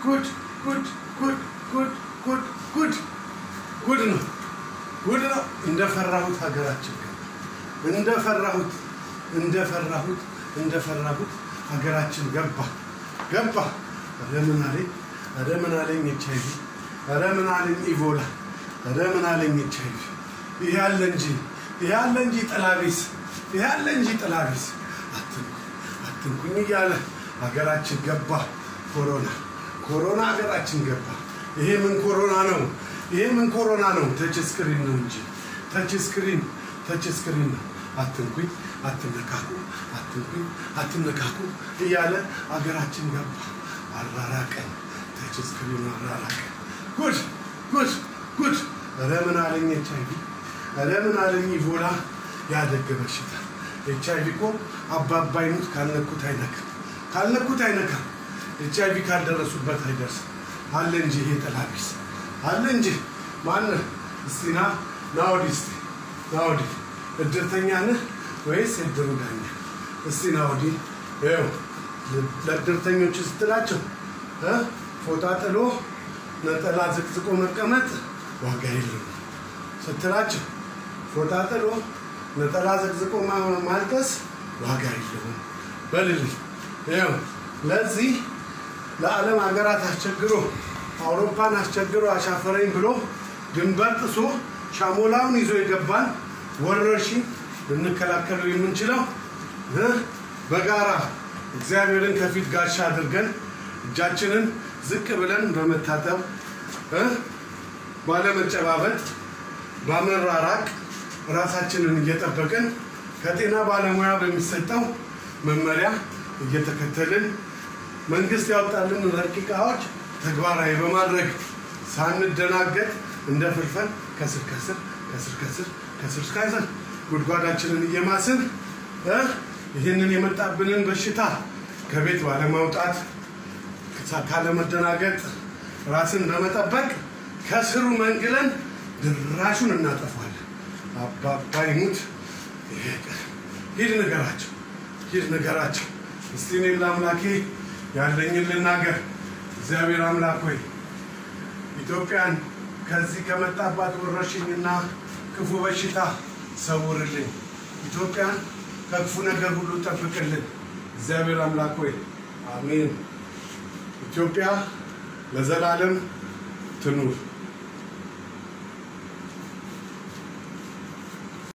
ጉድ ጉድ ጉድ ጉድ ጉድ ጉድ ጉድ ነው ጉድ ነው እንደፈራሁት ሀገራችን እንደፈራሁት ሀገራችን ገባ ምን አለኝ ኤችአይቪ ምን አለኝ ኢቦላ ምን አለኝ ኤችአይቪ ይሄ ያለ እንጂ ጥላቢስ አትንኩኝ እያለ ሀገራችን ገባ ኮሮና ሀገራችን ገባ ይሄ ምን ኮሮና ነው ተች ስክሪን ነው እንጂ ተች ስክሪን ነው አትንኩኝ አትነካኩ እያለ ሀገራችን ገባ አራራቀን ተች ስክሪን አራራቀን ጉድ ምን አለኝ ኤችአይቪ ምን አለኝ ኢቦላ ያደገ በሽታ ኤችአይቪ እኮ አባባይኑት ካልነኩት አይነካም ኤችአይቪ ካልደረሱበት አይደርስም አለ እንጂ ይሄ ጥላቢስ አለ እንጂ ማን እስቲና ናውዲ እድርተኛ ነህ ወይስ እድሩ ዳኛ እስቲና ናውዲ ለእድርተኞች ስትላቸው ፎጣ ጥሎ ነጠላ ዝቅዝቆ መቀመጥ ዋጋ የለውም ስትላቸው ፎጣ ጥሎ ነጠላ ዝቅዝቆ ማልቀስ ዋጋ የለውም በልልኝ ለዚህ ለዓለም ሀገራት አስቸግሮ አውሮፓን አስቸግሮ አሻፈረኝ ብሎ ድንበር ጥሶ ሻሞላውን ይዞ የገባን ወረርሽኝ ልንከላከለው የምንችለው በጋራ እግዚአብሔርን ከፊት ጋሻ አድርገን እጃችንን ዝቅ ብለን በመታጠብ ባለመጨባበጥ ባመራራቅ ራሳችንን እየጠበቅን ከጤና ባለሙያ በሚሰጠው መመሪያ እየተከተልን መንግስት ያወጣልን ረቂቃዎች ተግባራዊ በማድረግ ሳንደናገጥ እንደፍልፈል ከስር ጉድጓዳችንን እየማስን ይህንን የመጣብንን በሽታ ከቤት ባለማውጣት ካለመደናገጥ ራስን በመጠበቅ ከስሩ መንግለን ድራሹን እናጠፋለን አባባይሙት ሂድ ነገራቸው እስቲ እኔ ለአምላኬ ያለኝን ልናገር እግዚአብሔር አምላክ ሆይ ኢትዮጵያን ከዚህ ከመጣባት ወረርሽኝና ክፉ በሽታ ሰውርልኝ ኢትዮጵያን ከክፉ ነገር ሁሉ ጠብቅልን እግዚአብሔር አምላክ ሆይ አሜን ኢትዮጵያ ለዘላለም ትኑር